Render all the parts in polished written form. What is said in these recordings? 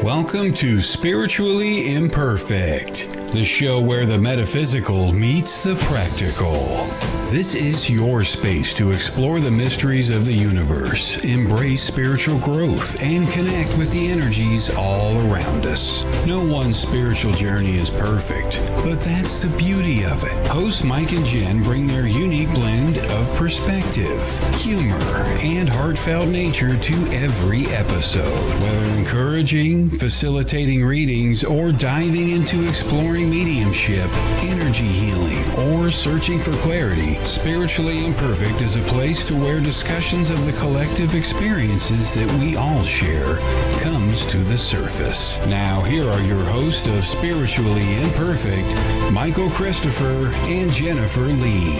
Welcome to Spiritually Imperfect, the show where the metaphysical meets the practical. This is your space to explore the mysteries of the universe, embrace spiritual growth, and connect with the energies all around us. No one spiritual journey is perfect, but that's the beauty of it. Hosts Mike and Jen bring their unique blend of perspective, humor, and heartfelt nature to every episode. Whether encouraging, facilitating readings, or diving into exploring mediumship, energy healing, or searching for clarity, Spiritually Imperfect is a place to where discussions of the collective experiences that we all share comes to the surface. Now, here are your hosts of Spiritually Imperfect, Michael Christopher and Jennifer Lee.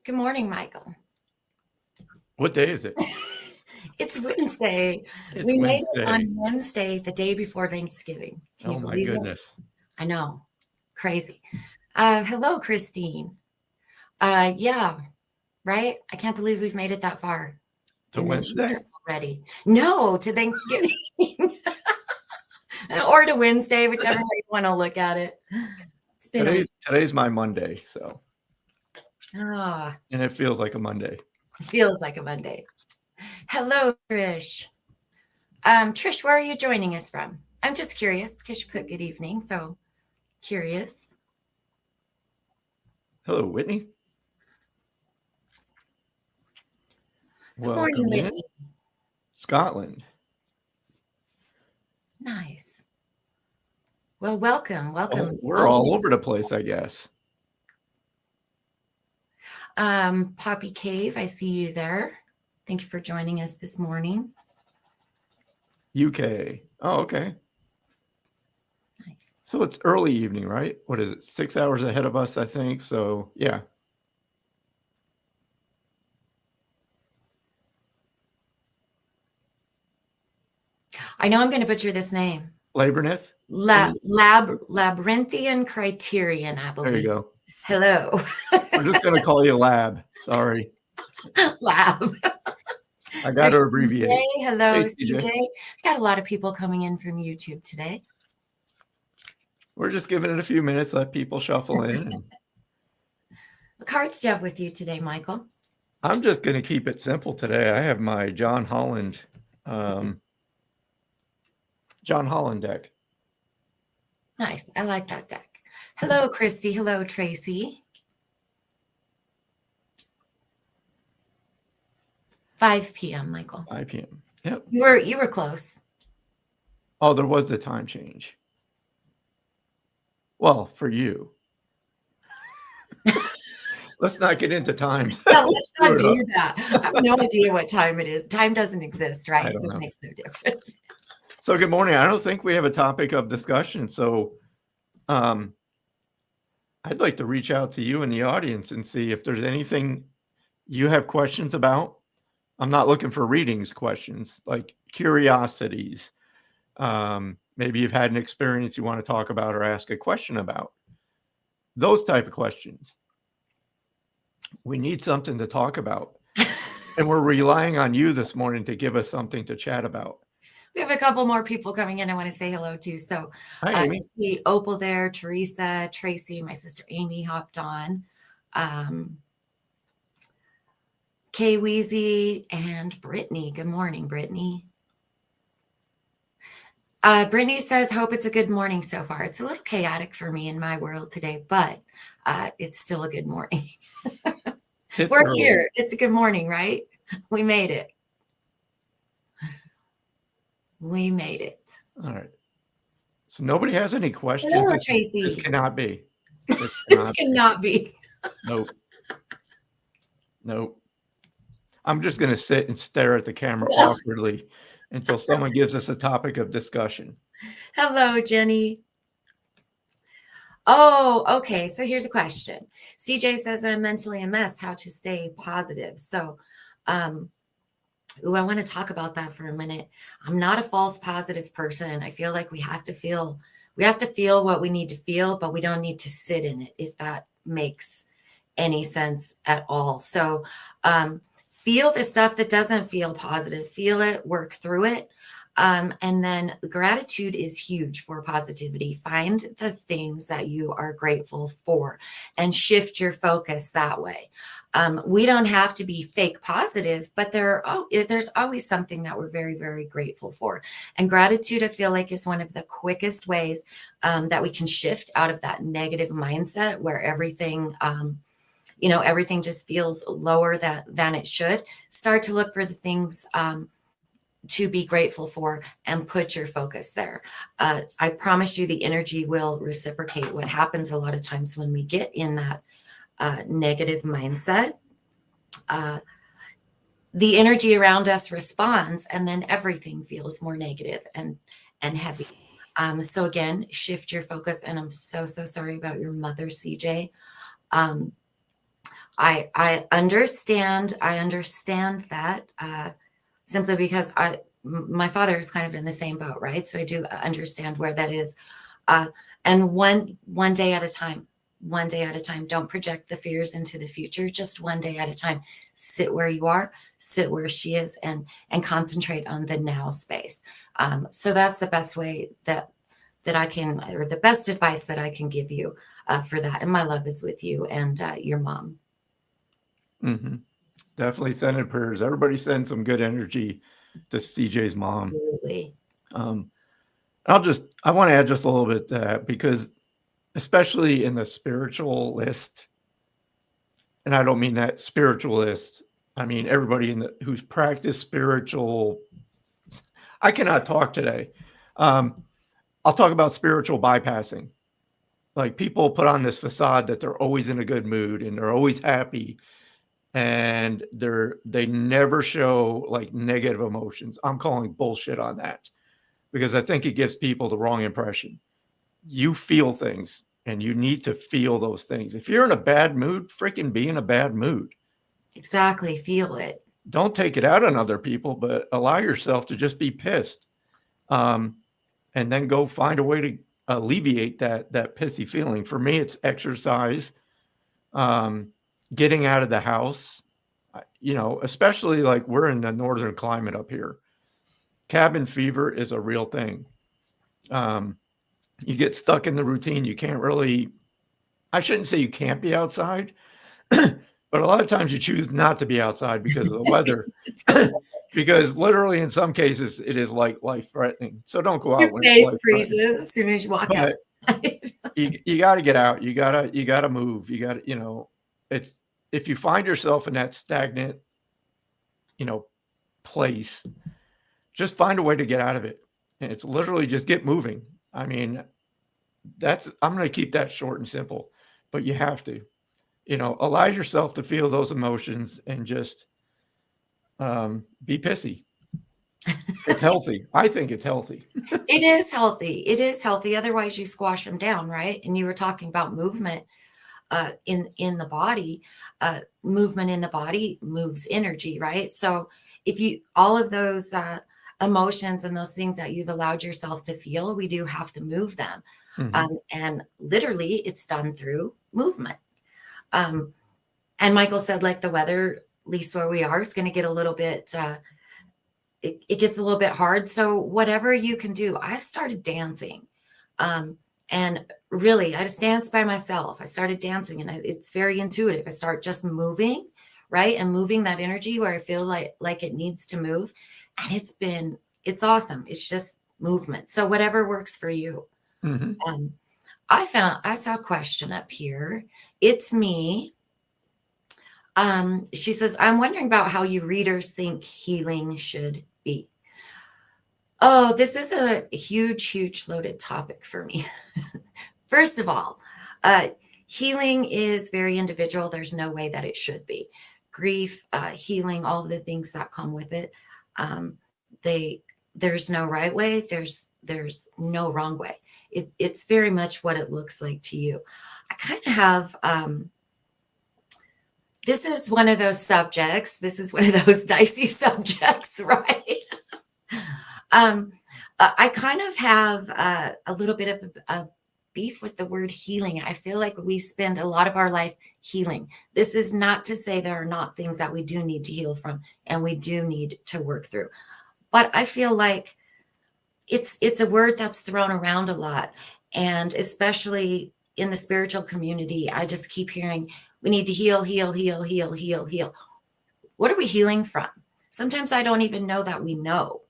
Good morning, Michael. What day is it? It's Wednesday. We made it on Wednesday, the day before Thanksgiving. Oh my goodness. I know. Crazy. Hello, Christine. Yeah, right? I can't believe we've made it that far. To Wednesday? Already. No, to Thanksgiving. Or to Wednesday, whichever way you want to look at it. It's been Today's my Monday, so. And it feels like a Monday. It feels like a Monday. Hello, Trish. Trish, where are you joining us from? I'm just curious because you put good evening, so curious. Hello, Whitney. Good morning, Whitney. Scotland. Nice. Well, welcome. We're all over the place, I guess. Poppy Cave, I see you there. Thank you for joining us this morning. UK. Oh, okay. Nice. So it's early evening, right? What is it? 6 hours ahead of us, I think. So, yeah. I know I'm going to butcher this name. Labyrinth? Labyrinthian Criterion, I believe. There you go. Hello. We're just going to call you Lab. Sorry. Lab. I got to abbreviate. CJ. Hello, hey, CJ. We got a lot of people coming in from YouTube today. We're just giving it a few minutes, let people shuffle in. What cards do you have with you today, Michael? I'm just going to keep it simple today. I have my John Holland deck. Nice. I like that deck. Hello, Christy. Hello, Tracy. 5 p.m., Michael. 5 p.m. Yep. You were close. Oh, there was the time change. Well, for you. Let's not get into times. No, let's not do that. I have no idea what time it is. Time doesn't exist, right? So it makes no difference. So good morning. I don't think we have a topic of discussion. So I'd like to reach out to you in the audience and see if there's anything you have questions about. I'm not looking for readings questions, like curiosities. Maybe you've had an experience you want to talk about or ask a question about. Those type of questions. We need something to talk about. And we're relying on you this morning to give us something to chat about. We have a couple more people coming in I want to say hello to. So Hi, Amy. I see Opal there, Teresa, Tracy, my sister Amy hopped on. Kay Weezy and Brittany. Good morning, Brittany. Brittany says, hope it's a good morning so far. It's a little chaotic for me in my world today, but it's still a good morning. We're early. Here. It's a good morning, right? We made it. We made it. All right. So nobody has any questions. Hello, Tracy. This cannot be. This cannot be. Nope. I'm just going to sit and stare at the camera awkwardly until someone gives us a topic of discussion. Hello, Jenny. Oh, okay. So here's a question. CJ says that I'm mentally a mess, how to stay positive. So, I want to talk about that for a minute. I'm not a false positive person. I feel like we have to feel what we need to feel, but we don't need to sit in it, if that makes any sense at all. So feel the stuff that doesn't feel positive, feel it, work through it. And then gratitude is huge for positivity. Find the things that you are grateful for and shift your focus that way. We don't have to be fake positive, but there's always something that we're very, very grateful for. And gratitude, I feel like, is one of the quickest ways that we can shift out of that negative mindset where everything, everything just feels lower than it should. Start to look for the things to be grateful for and put your focus there. I promise you the energy will reciprocate. What happens a lot of times when we get in that negative mindset, the energy around us responds, and then everything feels more negative and heavy. So again, shift your focus. And I'm so sorry about your mother, CJ. I understand that simply because my father is kind of in the same boat, right? So I do understand where that is. And one day at a time. Don't project the fears into the future. Just one day at a time. Sit where you are, sit where she is, and concentrate on the now space. So that's the best way that I can, or the best advice that I can give you for that. And my love is with you and your mom. Mm-hmm. Definitely sending prayers. Everybody send some good energy to CJ's mom. Absolutely. I want to add just a little bit to that, because especially in the spiritual list, and I don't mean that spiritualist, I mean everybody who's practiced spiritual. I cannot talk today. I'll talk about spiritual bypassing. Like, people put on this facade that they're always in a good mood and they're always happy, and they never show like negative emotions. I'm calling bullshit on that, because I think it gives people the wrong impression. You feel things, and you need to feel those things. If you're in a bad mood, freaking be in a bad mood. Exactly. Feel it. Don't take it out on other people, but allow yourself to just be pissed. And then go find a way to alleviate that pissy feeling. For me, it's exercise, getting out of the house, especially like we're in the northern climate up here. Cabin fever is a real thing. You get stuck in the routine. You can't really, I shouldn't say you can't be outside, but a lot of times you choose not to be outside because of the weather. Because literally in some cases it is like life-threatening. So don't go out Your when face it's freezes as soon as you walk out. you got to get out. You got to move. You got to, it's, if you find yourself in that stagnant, place, just find a way to get out of it. And it's literally just get moving. I mean, I'm going to keep that short and simple, but you have to, allow yourself to feel those emotions and just be pissy. It's healthy. I think it's healthy. It is healthy. It is healthy. Otherwise you squash them down, right? And you were talking about movement in the body. Movement in the body moves energy, right? So if all of those emotions and those things that you've allowed yourself to feel, we do have to move them. Mm-hmm. And literally it's done through movement. And Michael said, like, the weather, at least where we are, is going to get a little bit, it gets a little bit hard. So whatever you can do, I started dancing. And really, I just danced by myself. I started dancing, and it's very intuitive. I start just moving, right? And moving that energy where I feel like it needs to move. And it's awesome. It's just movement. So whatever works for you. Mm-hmm. I saw a question up here. It's me. She says, I'm wondering about how you readers think healing should be. Oh, this is a huge loaded topic for me. First of all, healing is very individual. There's no way that it should be. Grief, healing, all of the things that come with it. There's no right way. There's no wrong way. It's very much what it looks like to you. I kind of have, this is one of those subjects. This is one of those dicey subjects, right? I kind of have a little bit of beef with the word healing. I feel like we spend a lot of our life healing. This is not to say there are not things that we do need to heal from and we do need to work through. But I feel like it's a word that's thrown around a lot. And especially in the spiritual community, I just keep hearing we need to heal, heal, heal, heal, heal, heal. What are we healing from? Sometimes I don't even know that we know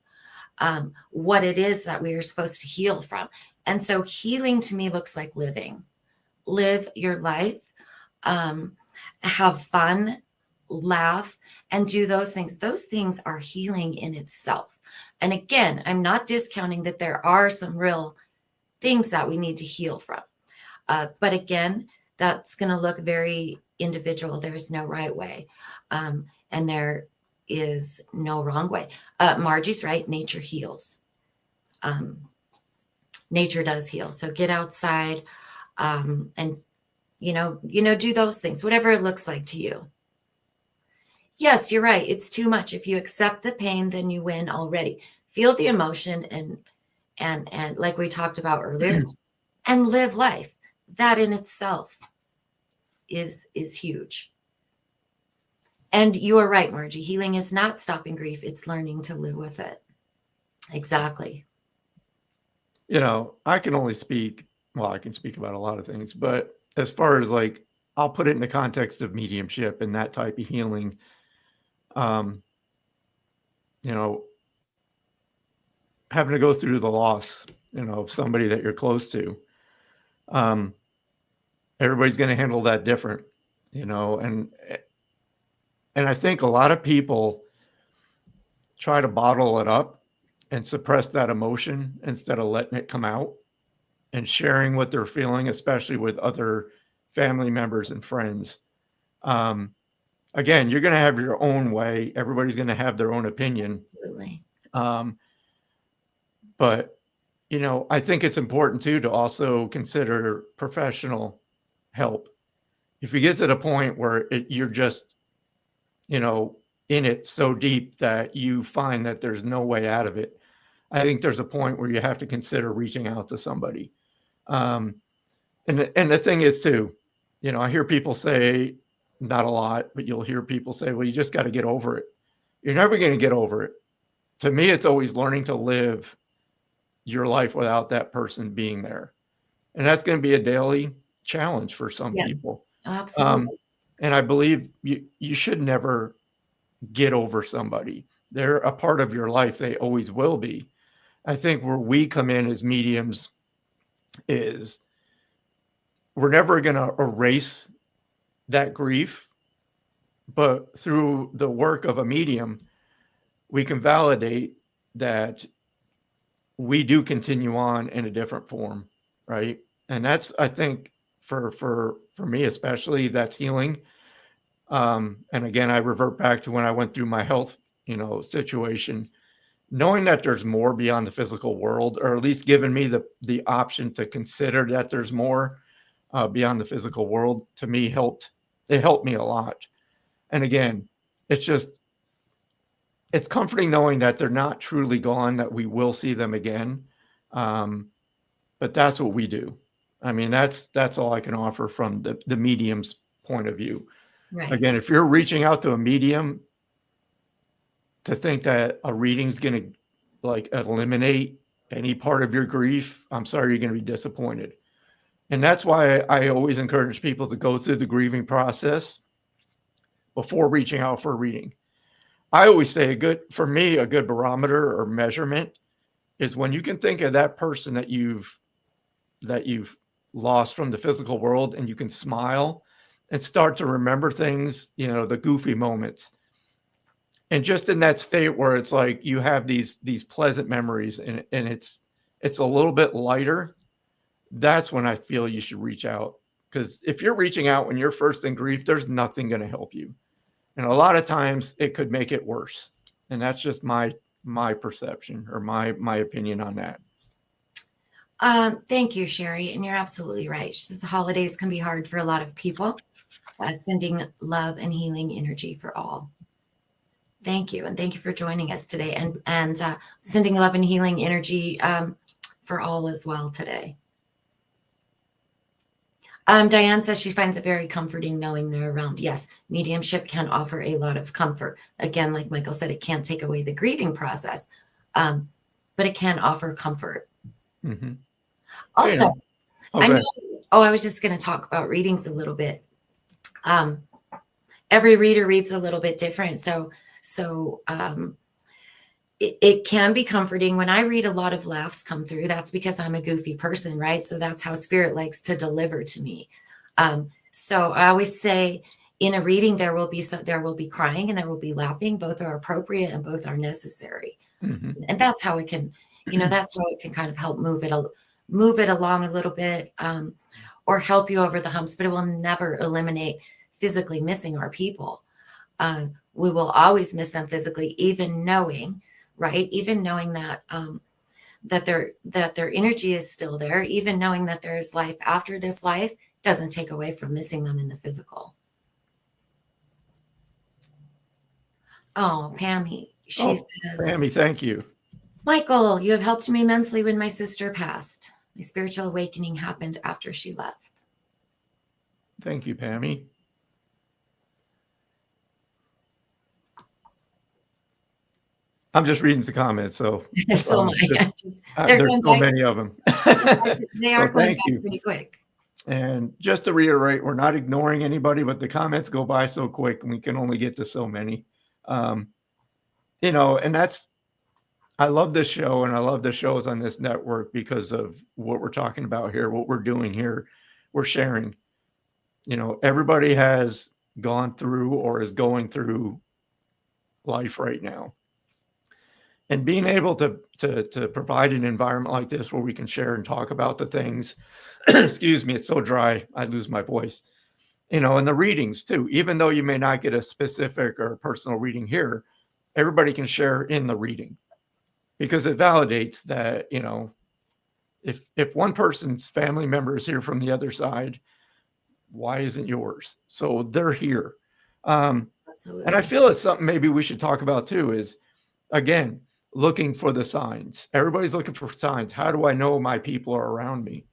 what it is that we are supposed to heal from. And so healing to me looks like living. Live your life, have fun, laugh, and do those things. Those things are healing in itself. And again, I'm not discounting that there are some real things that we need to heal from. But again, that's going to look very individual. There is no right way. And there is no wrong way. Margie's right. Nature heals. Nature does heal. So get outside and, do those things, whatever it looks like to you. Yes, you're right. It's too much. If you accept the pain, then you win already. Feel the emotion and like we talked about earlier, and live life. That in itself is huge. And you are right, Margie. Healing is not stopping grief. It's learning to live with it. Exactly. I can only speak, well, I can speak about a lot of things, but as far as like, I'll put it in the context of mediumship and that type of healing. Having to go through the loss, of somebody that you're close to. Everybody's going to handle that different, and I think a lot of people try to bottle it up and suppress that emotion instead of letting it come out and sharing what they're feeling, especially with other family members and friends. Again, you're going to have your own way. Everybody's going to have their own opinion. Absolutely. But, I think it's important too to also consider professional help. If you get to the point where you're just, in it so deep that you find that there's no way out of it, I think there's a point where you have to consider reaching out to somebody. And the thing is too, I hear people say, not a lot, but you'll hear people say, well, you just got to get over it. You're never going to get over it. To me, it's always learning to live your life without that person being there. And that's going to be a daily challenge for some people. Absolutely. And I believe you should never get over somebody. They're a part of your life. They always will be. I think where we come in as mediums is we're never going to erase that grief, but through the work of a medium, we can validate that we do continue on in a different form, right? And that's, I think, for me especially, that's healing. And again, I revert back to when I went through my health, situation, knowing that there's more beyond the physical world, or at least giving me the option to consider that there's more beyond the physical world, to me helped me a lot. And again, it's comforting knowing that they're not truly gone, that we will see them again. But that's what we do. I mean, that's all I can offer from the medium's point of view. Right. Again, if you're reaching out to a medium to think that a reading's going to like eliminate any part of your grief, I'm sorry, you're going to be disappointed. And that's why I always encourage people to go through the grieving process before reaching out for a reading. I always say a good barometer or measurement is when you can think of that person that you've lost from the physical world, and you can smile and start to remember things, the goofy moments. And just in that state where it's like you have these pleasant memories and it's a little bit lighter, that's when I feel you should reach out. Because if you're reaching out when you're first in grief, there's nothing going to help you. And a lot of times it could make it worse. And that's just my perception or my opinion on that. Thank you, Sherry. And you're absolutely right. The holidays can be hard for a lot of people. Sending love and healing energy for all. Thank you. And thank you for joining us today and sending love and healing energy for all as well today. Diane says she finds it very comforting knowing they're around. Yes, mediumship can offer a lot of comfort. Again, like Michael said, it can't take away the grieving process, but it can offer comfort. Mm-hmm. Also, I Okay. know. Oh, I was just going to talk about readings a little bit. Every reader reads a little bit different, so it can be comforting. When I read, a lot of laughs come through. That's because I'm a goofy person, right? So that's how spirit likes to deliver to me. So I always say in a reading, there will be crying and there will be laughing. Both are appropriate and both are necessary. Mm-hmm. And that's how it can, that's how it can kind of help move it along a little bit, or help you over the humps, but it will never eliminate physically missing our people. We will always miss them physically, even knowing, right? Even knowing that that their energy is still there, even knowing that there is life after this life, doesn't take away from missing them in the physical. Oh, Pammy, she says, Pammy, thank you. Michael, you have helped me immensely when my sister passed. My spiritual awakening happened after she left. Thank you, Pammy. I'm just reading the comments, so So there's so many of them. They are going back pretty quick. And just to reiterate, we're not ignoring anybody, but the comments go by so quick and we can only get to so many. And I love this show and I love the shows on this network because of what we're talking about here, what we're doing here. We're sharing. Everybody has gone through or is going through life right now. And being able to provide an environment like this where we can share and talk about the things, excuse me, it's so dry, I lose my voice, and the readings too, even though you may not get a specific or personal reading here, everybody can share in the reading because it validates that, if one person's family member is here from the other side, why isn't yours? So they're here. And I feel it's something maybe we should talk about too, is again, looking for the signs. Everybody's looking for signs. How do I know my people are around me?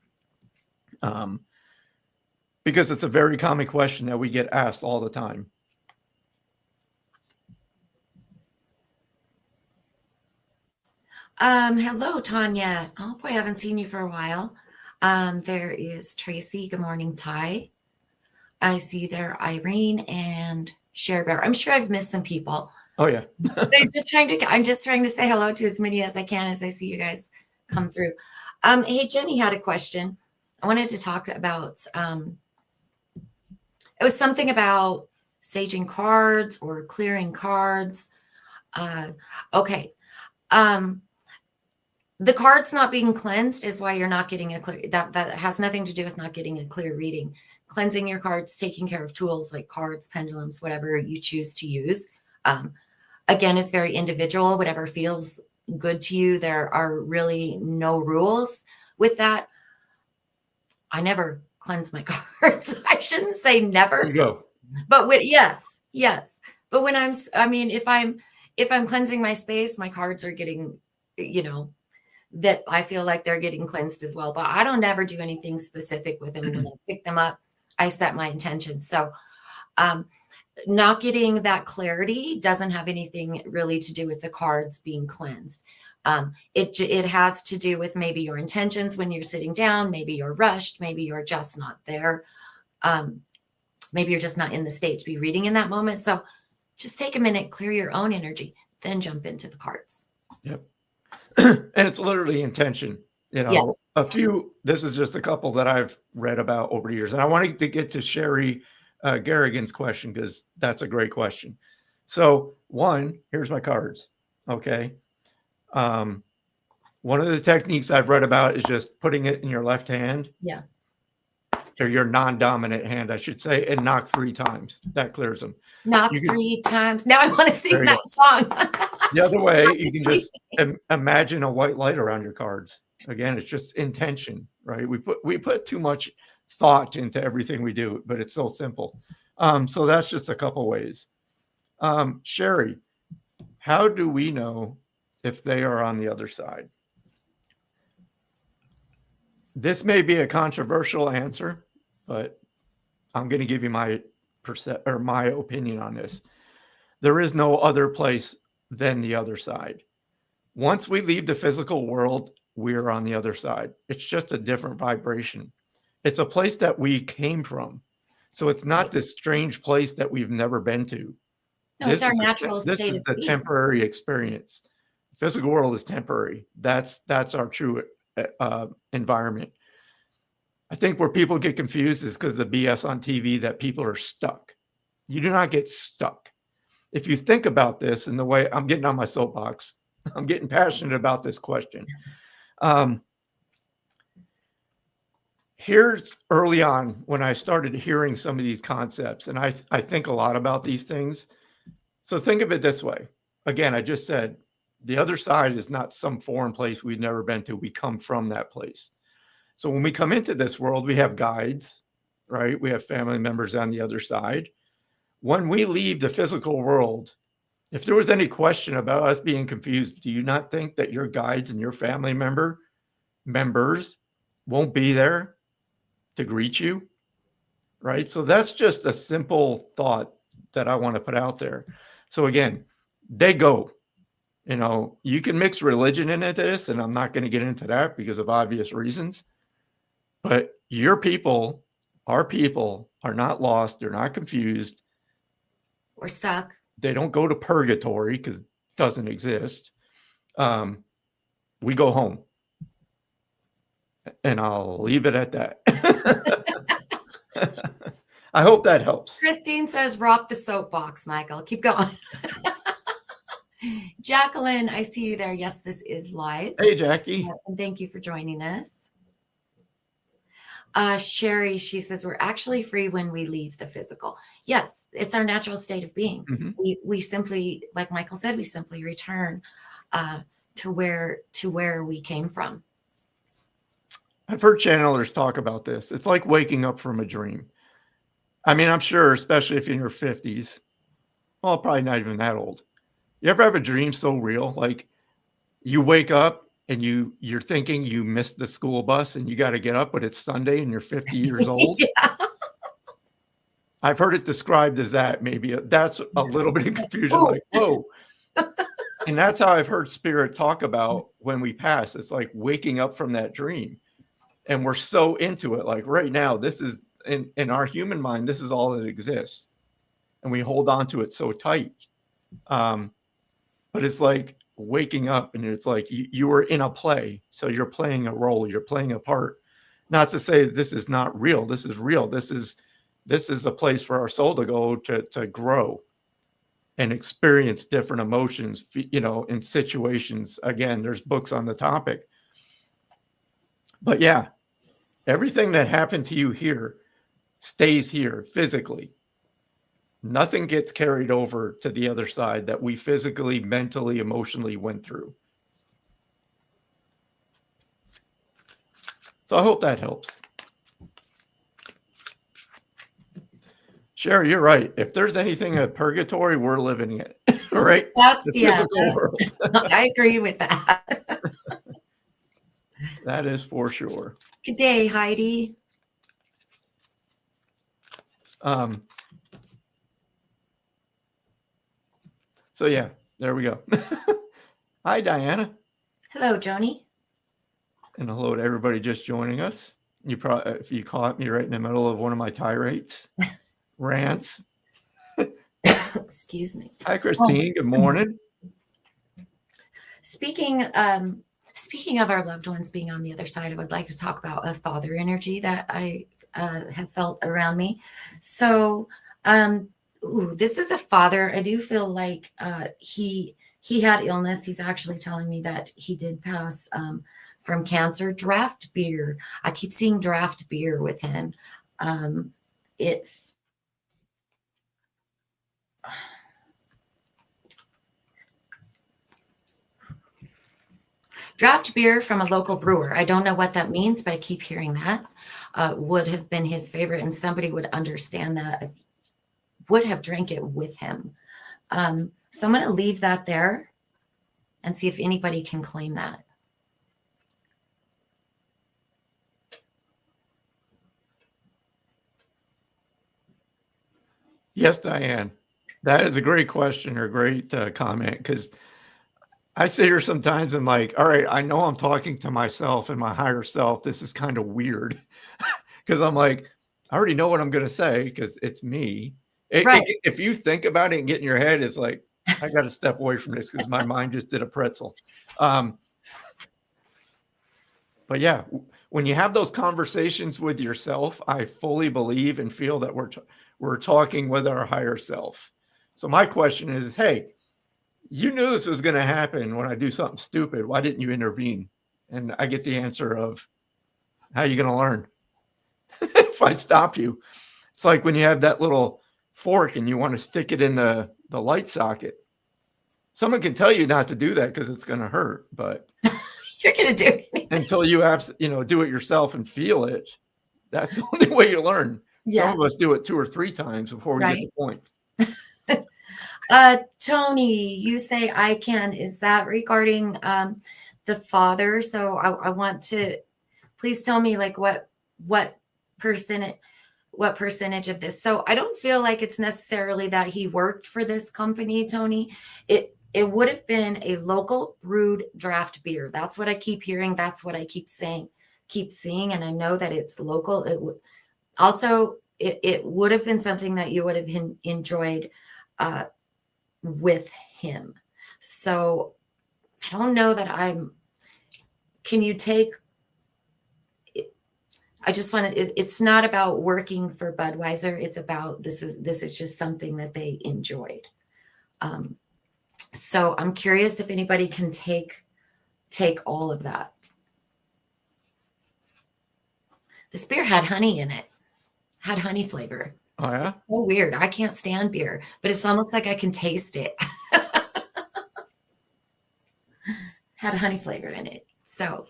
Because it's a very common question that we get asked all the time. Hello, Tanya. Oh boy, I haven't seen you for a while. There is Tracy. Good morning, Ty. I see there Irene and Cher Bear. I'm sure I've missed some people. Oh yeah. I'm just trying to say hello to as many as I can as I see you guys come through. Hey, Jenny had a question. I wanted to talk about, it was something about saging cards or clearing cards. Okay. The cards not being cleansed is why you're not getting a clear, that has nothing to do with not getting a clear reading. Cleansing your cards, taking care of tools like cards, pendulums, whatever you choose to use. Again, it's very individual, whatever feels good to you. There are really no rules with that. I never cleanse my cards. I shouldn't say never. There you go. But yes. But when if I'm cleansing my space, my cards are getting, that I feel like they're getting cleansed as well. But I don't ever do anything specific with them. When I pick them up, I set my intention. So not getting that clarity doesn't have anything really to do with the cards being cleansed. It has to do with maybe your intentions when you're sitting down. Maybe you're rushed. Maybe you're just not there. Maybe you're just not in the state to be reading in that moment. So just take a minute, clear your own energy, then jump into the cards. Yep. And it's literally intention. Yes. This is just a couple that I've read about over the years. And I wanted to get to Sherry Garrigan's question because that's a great question. So here's my cards. Okay. One of the techniques I've read about is just putting it in your left hand. Yeah. Or your non-dominant hand, I should say, and knock 3 times. That clears them. Knock 3 times. Now I want to sing that song. The other way, you can just imagine a white light around your cards. Again, it's just intention, right? We put too much thought into everything we do, but it's so simple. So that's just a couple ways. Sherry, how do we know if they are on the other side? This may be a controversial answer, but I'm going to give you my my opinion on this. There is no other place than the other side. Once we leave the physical world, we're on the other side. It's just a different vibration. It's a place that we came from. So it's not this strange place that we've never been to. No, it's our natural This state is of the being. temporary experience. Physical world is temporary. That's our true environment. I think where people get confused is because the BS on TV that people are stuck. You do not get stuck. If you think about this in the way I'm getting on my soapbox, I'm getting passionate about this question. Here's early on when I started hearing some of these concepts, and I think a lot about these things. So think of it this way. Again, I just said the other side is not some foreign place we've never been to. We come from that place. So when we come into this world, we have guides, right? We have family members on the other side. When we leave the physical world, if there was any question about us being confused, do you not think that your guides and your family members won't be there to greet you? Right? So that's just a simple thought that I want to put out there. So again, they go. You can mix religion into this, and I'm not going to get into that because of obvious reasons. But your people, our people, are not lost. They're not confused. We're stuck. They don't go to purgatory because it doesn't exist. We go home. And I'll leave it at that. I hope that helps. Christine says, rock the soapbox, Michael. Keep going. Jacqueline, I see you there. Yes, this is live. Hey, Jackie. And thank you for joining us. Sherry, she says, we're actually free when we leave the physical. Yes, it's our natural state of being. Mm-hmm. We simply, like Michael said, we simply return to where we came from. I've heard channelers talk about this. It's like waking up from a dream. I mean, I'm sure, especially if you're in your 50s, well, probably not even that old. You ever have a dream so real? Like you wake up and you're thinking you missed the school bus and you got to get up, but it's Sunday and you're 50 years old. Yeah. I've heard it described as that. Maybe that's a little bit of confusion. Like, whoa. And that's how I've heard spirit talk about when we pass. It's like waking up from that dream. And we're so into it. Like right now, this is in our human mind, this is all that exists. And we hold on to it so tight. But it's like waking up and it's like you were in a play. So you're playing a role, you're playing a part. Not to say this is not real. This is real. This is a place for our soul to go to grow and experience different emotions, in situations. Again, there's books on the topic. But yeah, everything that happened to you here stays here physically. Nothing gets carried over to the other side that we physically, mentally, emotionally went through. So I hope that helps. Sherry, you're right. If there's anything at purgatory, we're living it, right? That's the physical world. I agree with that. That is for sure. Good day, Heidi. So yeah, there we go. Hi, Diana. Hello, Joni. And hello to everybody just joining us. You probably, if you caught me right in the middle of one of my tirades, rants. Excuse me. Hi, Christine. Good morning. Speaking of our loved ones being on the other side, I would like to talk about a father energy that I have felt around me. So, this is a father. I do feel like he had illness. He's actually telling me that he did pass from cancer. Draft beer. I keep seeing draft beer with him. Draft beer from a local brewer. I don't know what that means, but I keep hearing that would have been his favorite, and somebody would understand that, would have drank it with him. So I'm going to leave that there and see if anybody can claim that. Yes, Diane. That is a great question or a great comment because I sit here sometimes and like, all right, I know I'm talking to myself and my higher self. This is kind of weird because I'm like, I already know what I'm going to say because it's me. Right. If you think about it and get in your head, it's like, I got to step away from this because my mind just did a pretzel. But yeah, when you have those conversations with yourself, I fully believe and feel that we're talking with our higher self. So my question is, hey, you knew this was going to happen when I do something stupid. Why didn't you intervene? And I get the answer of, how are you going to learn if I stop you? It's like when you have that little fork and you want to stick it in the light socket. Someone can tell you not to do that because it's going to hurt, but You're going to do it. until you do it yourself and feel it, that's the only way you learn. Yeah. Some of us do it 2 or 3 times before we get the point. Tony, you say I can. Is that regarding the father? So I want to please tell me like what percentage of this. So I don't feel like it's necessarily that he worked for this company, Tony. It would have been a local brewed draft beer. That's what I keep hearing. That's what I keep saying, keep seeing, and I know that it's local. It would also it would have been something that you would have enjoyed with him. So I don't know that can you take, I just want to, it's not about working for Budweiser. It's about, this is just something that they enjoyed. So I'm curious if anybody can take all of that. This beer had honey in it, had honey flavor. Oh yeah? It's so weird. I can't stand beer, but it's almost like I can taste it. Had a honey flavor in it. So,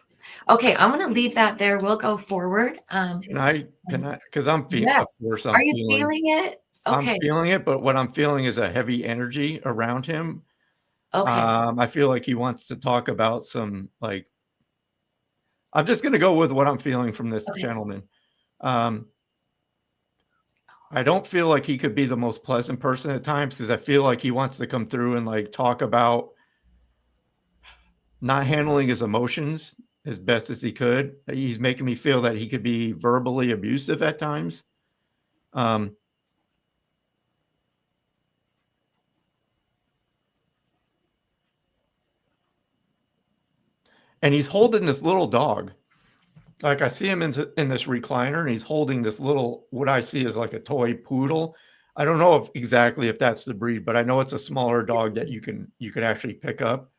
okay, I'm going to leave that there. We'll go forward. Can I, because I'm feeling, Yes. of course, Are you feeling it? Okay. I'm feeling it, but what I'm feeling is a heavy energy around him. Okay. I feel like he wants to talk about some, like, I'm just going to go with what I'm feeling from this gentleman. I don't feel like he could be the most pleasant person at times because I feel like he wants to come through and like talk about not handling his emotions as best as he could. He's making me feel that he could be verbally abusive at times. And he's holding this little dog. Like I see him in this recliner and he's holding this little, what I see is like a toy poodle. I don't know exactly if that's the breed, but I know it's a smaller dog that you can actually pick up.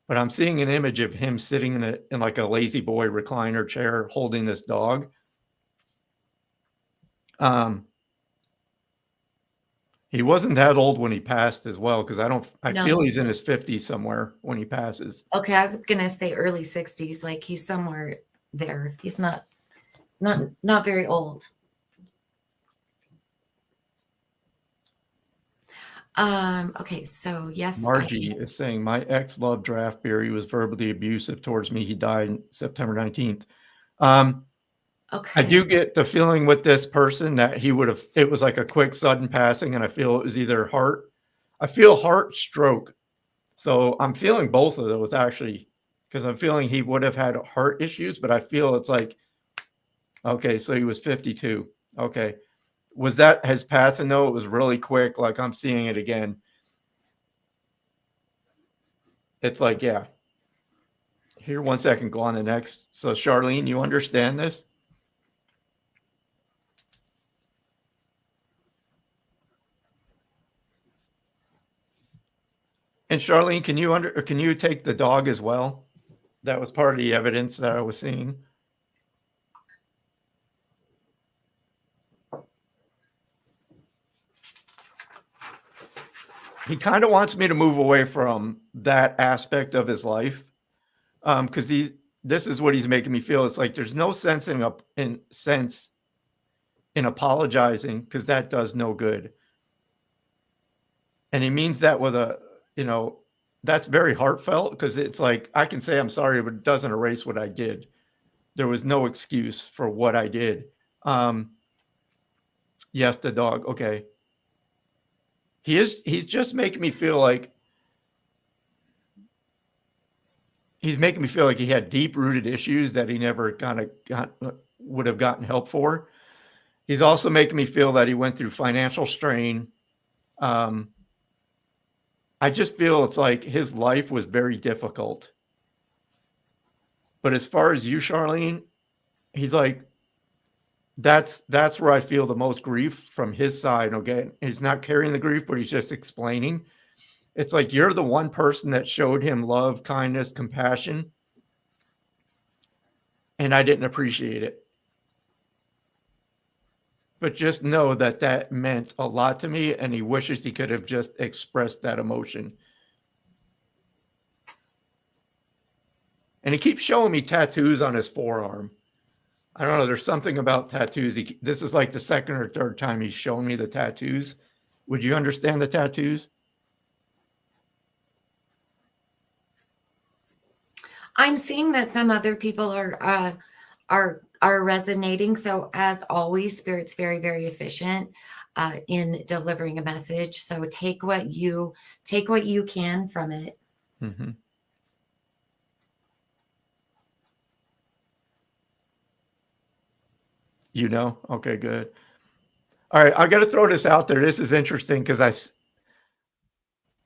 But I'm seeing an image of him sitting in like a lazy boy recliner chair holding this dog. He wasn't that old when he passed as well, because I feel he's in his 50s somewhere when he passes. Okay, I was gonna say early 60s, like he's somewhere there. He's not very old. Okay, so yes. Margie is saying, my ex loved draft beer. He was verbally abusive towards me. He died September 19th. Okay. I do get the feeling with this person that it was like a quick sudden passing, and I feel it was either heart stroke. So I'm feeling both of those actually, because I'm feeling he would have had heart issues, but I feel it's like, okay, so he was 52. Okay. Was that his passing though? It was really quick. Like I'm seeing it again. It's like, yeah. Here, 1 second, go on to next. So Charlene, you understand this? And Charlene, can you take the dog as well? That was part of the evidence that I was seeing. He kind of wants me to move away from that aspect of his life, because this is what he's making me feel. It's like there's no sense in apologizing, because that does no good. And he means that with that's very heartfelt, because it's like, I can say I'm sorry, but it doesn't erase what I did. There was no excuse for what I did. Yes, the dog. Okay. He's just making me feel like he had deep-rooted issues that he never would have gotten help for. He's also making me feel that he went through financial strain. I just feel it's like his life was very difficult. But as far as you, Charlene, he's like, that's where I feel the most grief from his side. Okay. He's not carrying the grief, but he's just explaining. It's like you're the one person that showed him love, kindness, compassion. And I didn't appreciate it. But just know that that meant a lot to me, and he wishes he could have just expressed that emotion. And he keeps showing me tattoos on his forearm. I don't know. There's something about tattoos. This is like the second or third time he's shown me the tattoos. Would you understand the tattoos? I'm seeing that some other people are resonating. So as always, Spirit's very, very efficient in delivering a message. So take what you can from it. Mm-hmm. You know? Okay, good. All right, I got to throw this out there. This is interesting because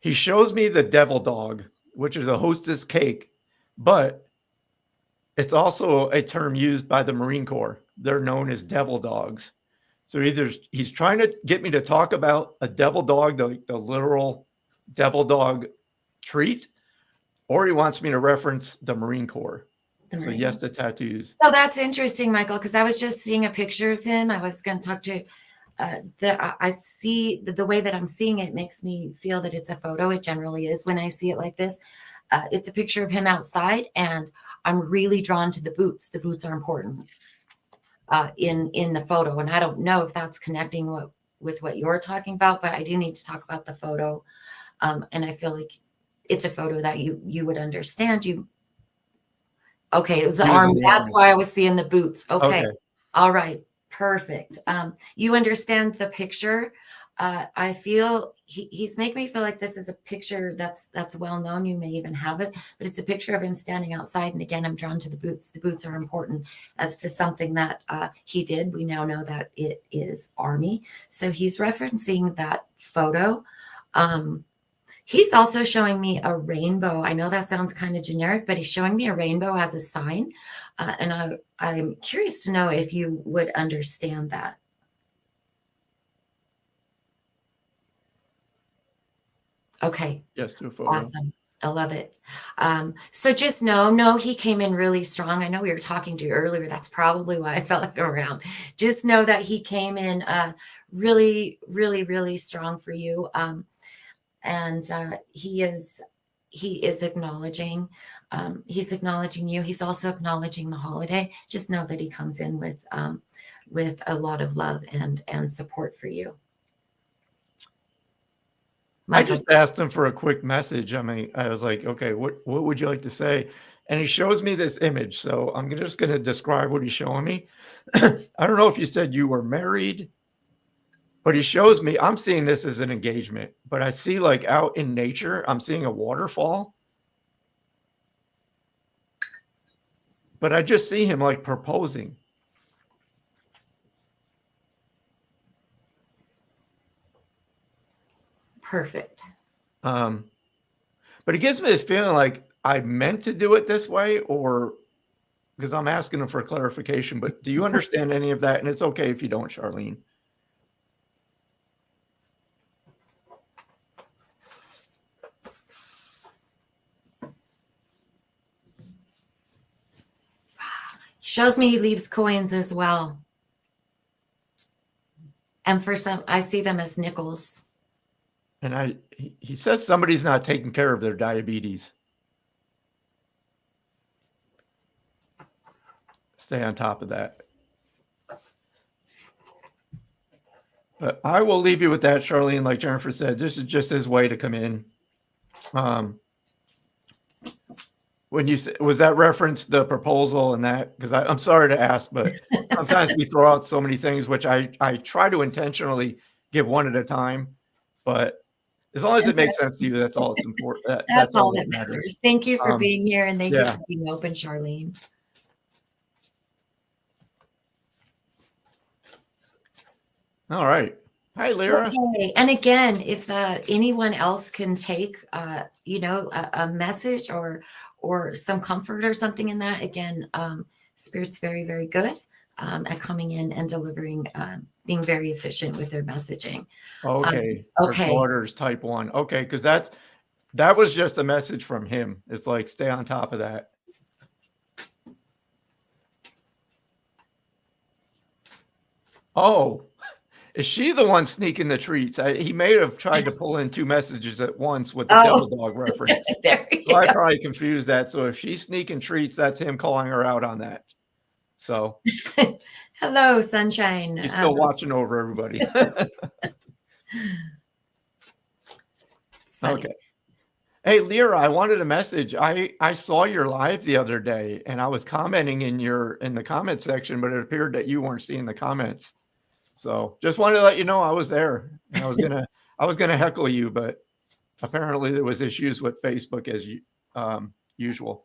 he shows me the devil dog, which is a hostess cake, but it's also a term used by the Marine Corps. They're known as devil dogs. So either he's trying to get me to talk about a devil dog, the literal devil dog treat, or he wants me to reference the Marine Corps. So yes, the tattoos. Oh, that's interesting, Michael, because I was just seeing a picture of him. I was going to talk to I see the way that I'm seeing it makes me feel that it's a photo. It generally is when I see it like this. It's a picture of him outside, and I'm really drawn to the boots. The boots are important in the photo, and I don't know if that's connecting with what you're talking about, but I do need to talk about the photo, and I feel like it's a photo that you would understand. Okay, it was the arm. That's why I was seeing the boots. Okay. All right. Perfect. You understand the picture. I feel he's making me feel like this is a picture that's well known. You may even have it, but it's a picture of him standing outside. And again, I'm drawn to the boots. The boots are important as to something that he did. We now know that it is Army. So he's referencing that photo. He's also showing me a rainbow. I know that sounds kind of generic, but he's showing me a rainbow as a sign. And I'm curious to know if you would understand that. Okay. Yes, to a photo. Awesome. I love it. So just know he came in really strong. I know we were talking to you earlier. That's probably why I felt like around. Just know that he came in really, really, really strong for you. And he is acknowledging. He's acknowledging you. He's also acknowledging the holiday. Just know that he comes in with a lot of love and support for you. I just asked him for a quick message. I mean, I was like, okay, what would you like to say? And he shows me this image. So I'm just going to describe what he's showing me. I don't know if you said you were married, but he shows me, I'm seeing this as an engagement, but I see like out in nature, I'm seeing a waterfall. But I just see him like proposing. Perfect. But it gives me this feeling like I meant to do it this way, or because I'm asking him for clarification, but do you understand any of that? And it's okay if you don't, Charlene. Shows me he leaves coins as well. And for some, I see them as nickels. And he says somebody's not taking care of their diabetes. Stay on top of that. But I will leave you with that, Charlene. Like Jennifer said, this is just his way to come in. When you say, was that reference the proposal and that? Because I'm sorry to ask, but sometimes we throw out so many things, which I try to intentionally give one at a time. But As long as it And makes sense to you, that's all it's important. that's That's all all that that matters. matters. Thank you for being here, and thank you Yeah. for being open, Charlene. All right. Hi, Lyra. Okay. And again, if anyone else can take, a message or some comfort or something in that, again, Spirit's very, very good at coming in and delivering, being very efficient with their messaging. Okay. Her Okay. daughter's type 1. Okay, because that was just a message from him. It's like, stay on top of that. Oh, is she the one sneaking the treats? He may have tried to pull in 2 messages at once with the devil dog reference. There you So I go. probably confused that. So if she's sneaking treats, that's him calling her out on that. So Hello, sunshine. he's still watching over everybody. Okay. Hey, Lyra, I wanted a message. I saw your live the other day, and I was commenting in the comment section, but it appeared that you weren't seeing the comments. So just wanted to let you know I was there, and I was gonna heckle you, but apparently there was issues with Facebook as usual.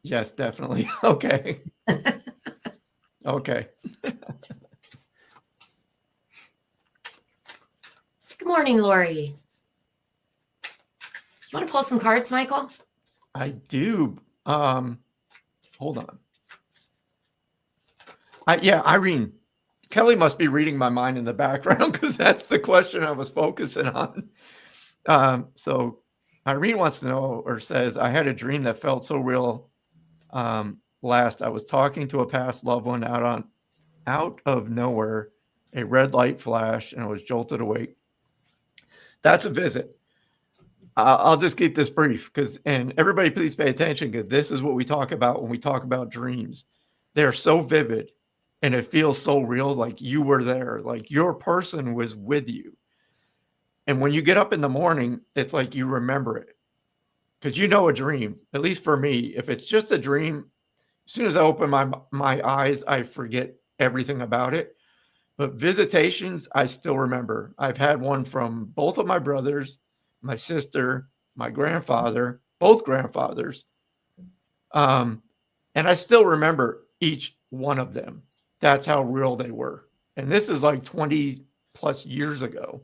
Yes, definitely. Okay. Okay. Good morning, Lori. You want to pull some cards, Michael? I do. Hold on. Yeah, Irene. Kelly must be reading my mind in the background because that's the question I was focusing on. So Irene wants to know, or says, I had a dream that felt so real. Last, I was talking to a past loved one out of nowhere. A red light flashed and I was jolted awake. That's a visit. I'll just keep this brief and everybody please pay attention because this is what we talk about when we talk about dreams. They're so vivid and it feels so real, like you were there, like your person was with you. And when you get up in the morning, it's like you remember it because you know a dream, at least for me, if it's just a dream, as soon as I open my eyes, I forget everything about it. But visitations, I still remember. I've had one from both of my brothers, my sister, my grandfather, both grandfathers. And I still remember each one of them. That's how real they were. And this is like 20 plus years ago.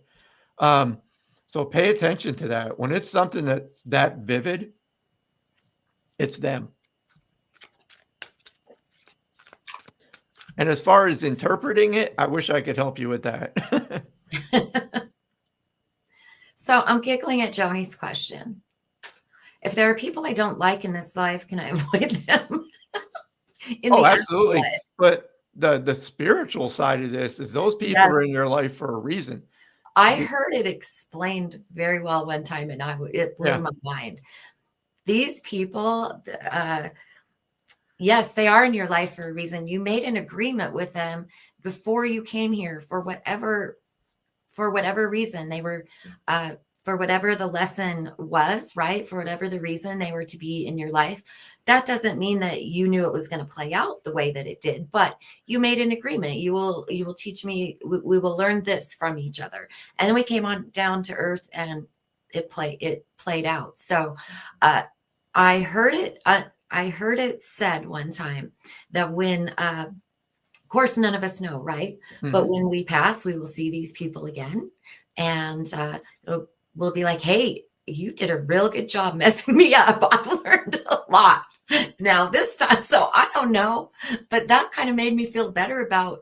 So pay attention to that. When it's something that's that vivid, it's them. And as far as interpreting it, I wish I could help you with that. So I'm giggling at Joni's question. If there are people I don't like in this life, can I avoid them? Oh, absolutely. But the spiritual side of this is those people are in your life for a reason. I heard it explained very well one time, and it blew my mind. These people, yes, they are in your life for a reason. You made an agreement with them before you came here for whatever reason. They were, for whatever the lesson was, right? For whatever the reason they were to be in your life. That doesn't mean that you knew it was going to play out the way that it did, but you made an agreement. You will teach me, we will learn this from each other. And then we came on down to earth and it played out. So, I heard it said one time that when, of course, none of us know, right? Mm-hmm. But when we pass, we will see these people again. And we'll be like, hey, you did a real good job messing me up. I learned a lot now this time. So I don't know, but that kind of made me feel better about,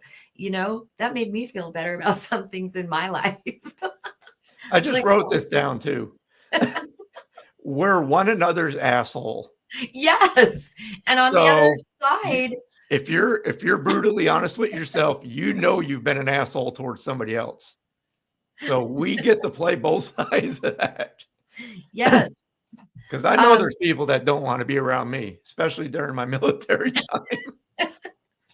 that made me feel better about some things in my life. I just wrote this down too. We're one another's asshole. Yes. And on the other side, if you're brutally honest with yourself, you've been an asshole towards somebody else. So we get to play both sides of that. Yes. Because I know there's people that don't want to be around me, especially during my military time.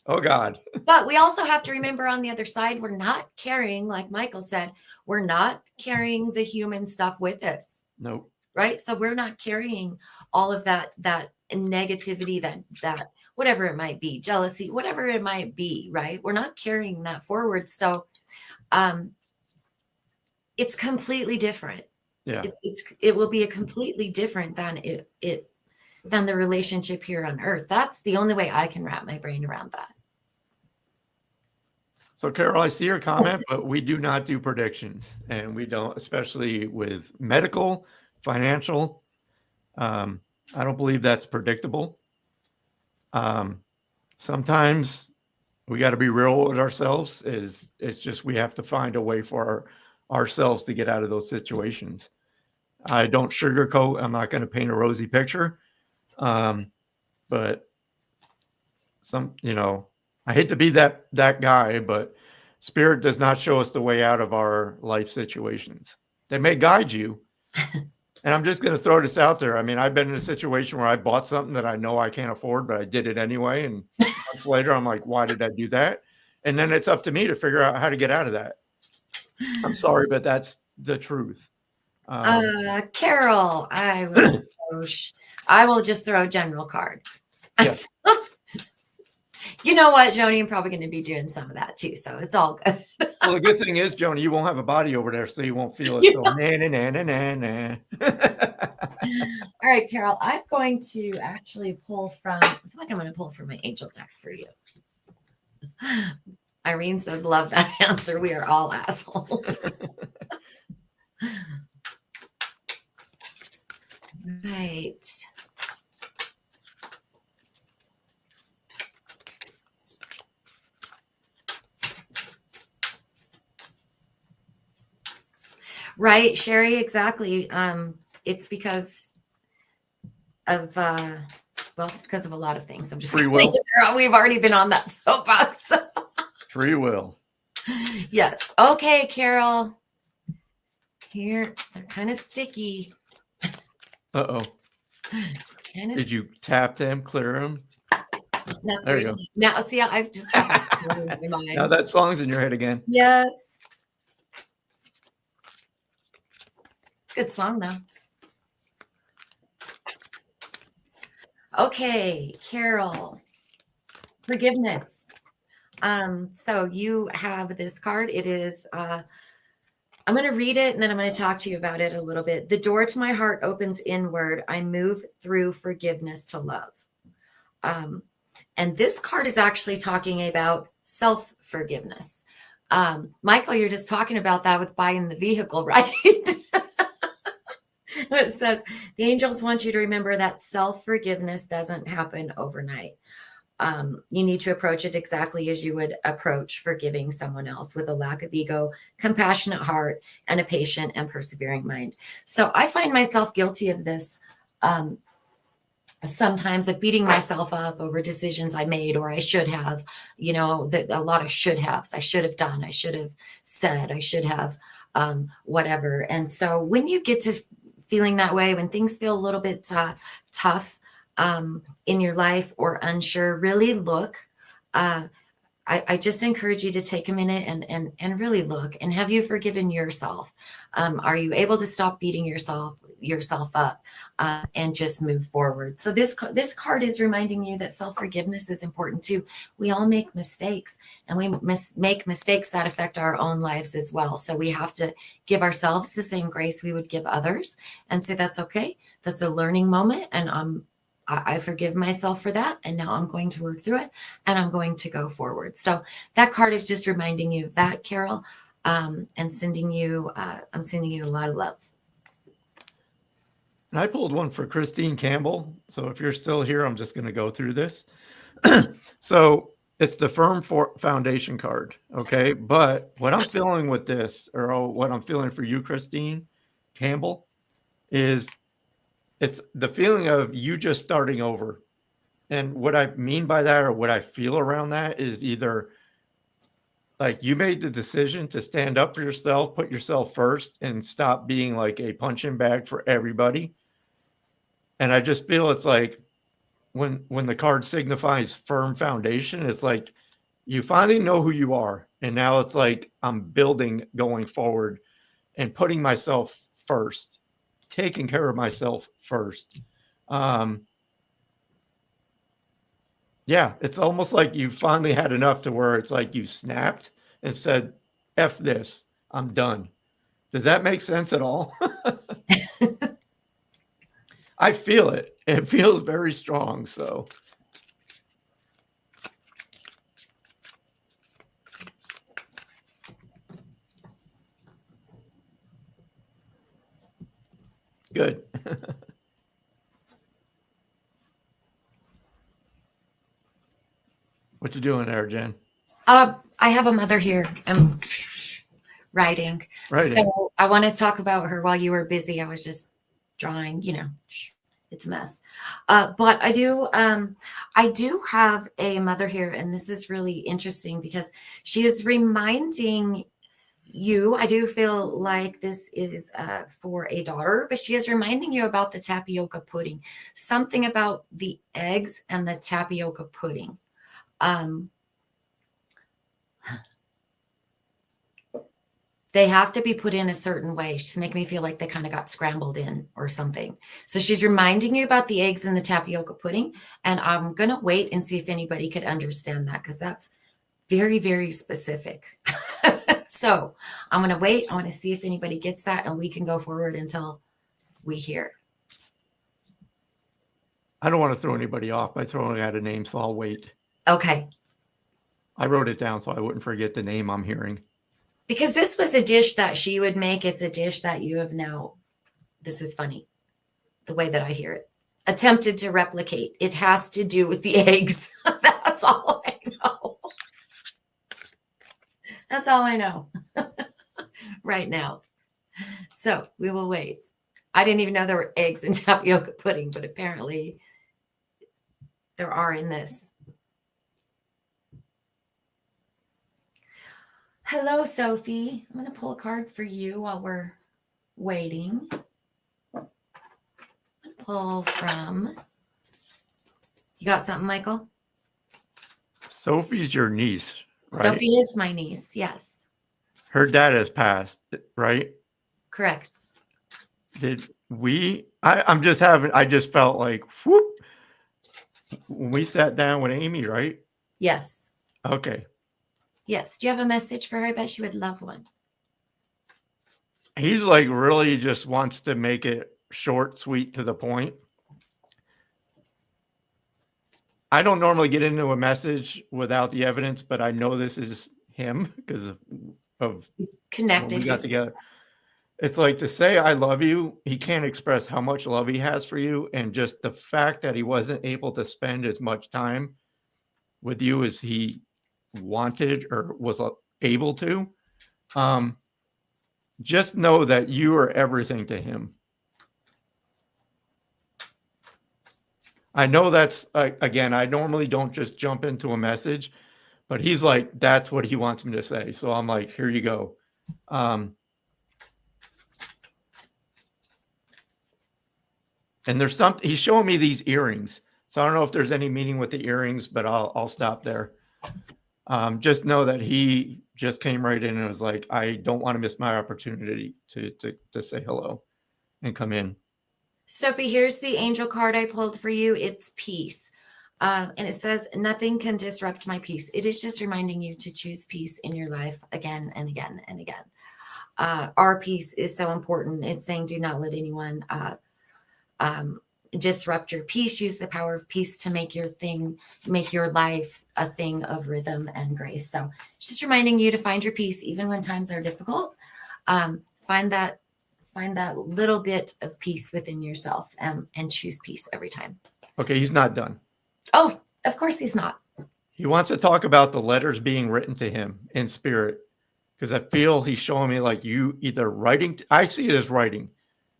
Oh, God. But we also have to remember on the other side, we're not carrying, like Michael said, we're not carrying the human stuff with us. Nope. Right? So we're not carrying all of that negativity, that whatever it might be, jealousy, whatever it might be, right? We're not carrying that forward. So it's completely different. Yeah. It will be a completely different than than the relationship here on earth. That's the only way I can wrap my brain around that. So, Carol, I see your comment, but we do not do predictions, and we don't, especially with medical, financial. I don't believe that's predictable. Sometimes we got to be real with ourselves. It's just we have to find a way for ourselves to get out of those situations. I don't sugarcoat. I'm not going to paint a rosy picture, but I hate to be that guy, but Spirit does not show us the way out of our life situations. They may guide you. And I'm just going to throw this out there. I mean, I've been in a situation where I bought something that I know I can't afford, but I did it anyway. And months later, I'm like, why did I do that? And then it's up to me to figure out how to get out of that. I'm sorry, but that's the truth. Carol, I will just throw a general card. Yes. You know what, Joni? I'm probably going to be doing some of that too, so it's all good. Well, the good thing is, Joni, you won't have a body over there, so you won't feel it. So na. All right, Carol, I'm going to actually pull from, I feel like I'm going to pull from my angel deck for you. Irene says, love that answer. We are all assholes. Right. Right, Sherry, exactly. It's because of it's because of a lot of things. I'm just free will. We've already been on that soapbox. Free will. Yes. Okay, Carol. Here, they're kind of sticky. Uh-oh. Did you tap them, clear them? There you go. Now, see, I've just got in my mind. Now that song's in your head again. Yes. It's a good song, though. Okay, Carol. Forgiveness. So you have this card. It is, I'm going to read it and then I'm going to talk to you about it a little bit. The door to my heart opens inward. I move through forgiveness to love. And this card is actually talking about self-forgiveness. Michael, you're just talking about that with buying the vehicle, right? It says, the angels want you to remember that self-forgiveness doesn't happen overnight. You need to approach it exactly as you would approach forgiving someone else, with a lack of ego, compassionate heart, and a patient and persevering mind. So I find myself guilty of this sometimes, of beating myself up over decisions I made or I should have, a lot of should haves. I should have done, I should have said, I should have whatever. And so when you get to feeling that way, when things feel a little bit tough in your life or unsure, really look. I just encourage you to take a minute and really look. And have you forgiven yourself? Are you able to stop beating yourself up and just move forward? So this card is reminding you that self-forgiveness is important too. We all make mistakes, and we make mistakes that affect our own lives as well. So we have to give ourselves the same grace we would give others and say, that's okay. That's a learning moment. And I forgive myself for that. And now I'm going to work through it and I'm going to go forward. So that card is just reminding you of that, Carol, and I'm sending you a lot of love. And I pulled one for Christine Campbell. So if you're still here, I'm just going to go through this. So it's the Firm Foundation card. Okay. But what I'm feeling with this, or what I'm feeling for you, Christine Campbell, is it's the feeling of you just starting over. And what I mean by that, or what I feel around that, is either like you made the decision to stand up for yourself, put yourself first, and stop being like a punching bag for everybody. And I just feel it's like when the card signifies firm foundation, it's like you finally know who you are. And now it's like I'm building going forward and putting myself first, taking care of myself first. Yeah, it's almost like you finally had enough to where it's like you snapped and said, F this, I'm done. Does that make sense at all? I feel it. It feels very strong. So good. What you doing there, Jen? I have a mother here. I'm writing. Right. So I want to talk about her while you were busy. I was just drawing, it's a mess. But I do have a mother here, and this is really interesting because she is reminding you. I do feel like this is for a daughter, but she is reminding you about the tapioca pudding, something about the eggs and the tapioca pudding. They have to be put in a certain way to make me feel like they kind of got scrambled in or something. So she's reminding you about the eggs and the tapioca pudding. And I'm going to wait and see if anybody could understand that, because that's very, very specific. So I'm going to wait. I want to see if anybody gets that, and we can go forward until we hear. I don't want to throw anybody off by throwing out a name, so I'll wait. Okay. I wrote it down so I wouldn't forget the name I'm hearing. Because this was a dish that she would make. It's a dish that you have now, this is funny, the way that I hear it, attempted to replicate. It has to do with the eggs. That's all I know. That's all I know right now. So we will wait. I didn't even know there were eggs in tapioca pudding, but apparently there are in this. Hello, Sophie. I'm going to pull a card for you while we're waiting. I'm going to pull from... You got something, Michael? Sophie's your niece, right? Sophie is my niece, yes. Her dad has passed, right? Correct. Did we? I just felt like, whoop. When we sat down with Amy, right? Yes. Okay. Yes. Do you have a message for her? I bet she would love one. He's like really just wants to make it short, sweet, to the point. I don't normally get into a message without the evidence, but I know this is him because of Connected. when we got together. It's like to say I love you. He can't express how much love he has for you, and just the fact that he wasn't able to spend as much time with you as he wanted or was able to. Just know that you are everything to him. I know that's again, I normally don't just jump into a message, but he's like, that's what he wants me to say. So I'm like, here you go. And there's something, he's showing me these earrings. So I don't know if there's any meaning with the earrings, but I'll stop there. Just know that he just came right in and was like, I don't want to miss my opportunity to say hello and come in. Sophie, here's the angel card I pulled for you. It's peace. And it says, nothing can disrupt my peace. It is just reminding you to choose peace in your life again and again and again. Our peace is so important. It's saying, do not let anyone disrupt your peace. Use the power of peace to make your life a thing of rhythm and grace. So it's just reminding you to find your peace even when times are difficult. Find that little bit of peace within yourself, and choose peace every time. Okay, he's not done. Oh, of course he's not. He wants to talk about the letters being written to him in spirit, because I feel he's showing me like you either writing. I see it as writing.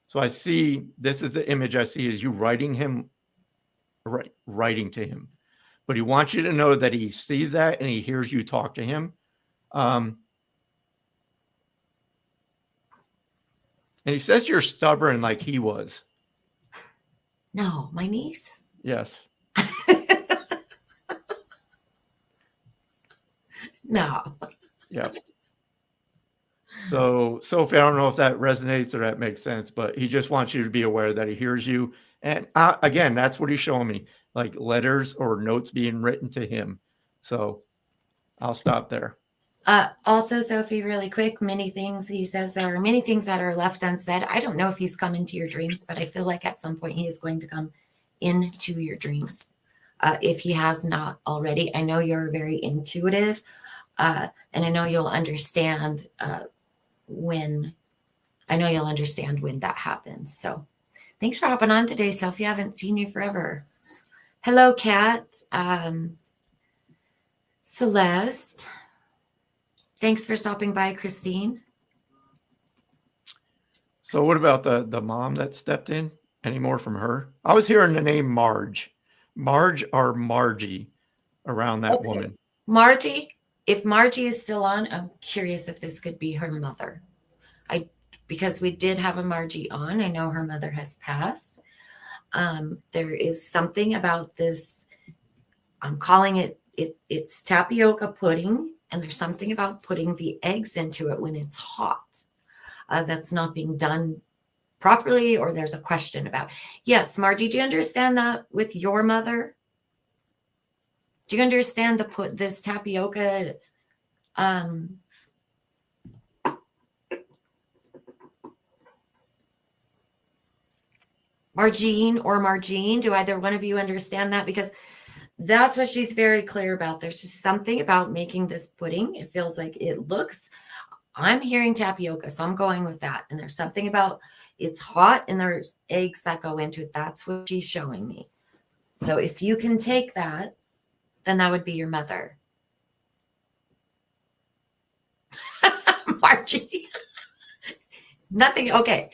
So I see, this is the image I see, is you writing to him. But he wants you to know that he sees that and he hears you talk to him. And he says you're stubborn like he was. No, my niece? Yes. No. Yeah. So, Sophie, I don't know if that resonates or that makes sense, but he just wants you to be aware that he hears you. And again, that's what he's showing me, like letters or notes being written to him. So I'll stop there. Also, Sophie, really quick, many things he says, there are many things that are left unsaid. I don't know if he's come into your dreams, but I feel like at some point he is going to come into your dreams. If he has not already, I know you're very intuitive, and I know you'll understand when that happens. So thanks for hopping on today, Sophie. I haven't seen you forever. Hello, Kat. Celeste. Thanks for stopping by, Christine. So what about the mom that stepped in? Any more from her? I was hearing the name Marge or Margie around that woman. Margie, if Margie is still on, I'm curious if this could be her mother. Because we did have a Margie on. I know her mother has passed. There is something about this. I'm calling it's tapioca pudding, and there's something about putting the eggs into it when it's hot that's not being done properly, or there's a question about. Yes, Margie, do you understand that with your mother? Do you understand this tapioca? Margine, do either one of you understand that? Because that's what she's very clear about. There's just something about making this pudding. It feels like it looks, I'm hearing tapioca, so I'm going with that. And there's something about it's hot and there's eggs that go into it. That's what she's showing me. So if you can take that, then that would be your mother. Margie. Nothing. Okay.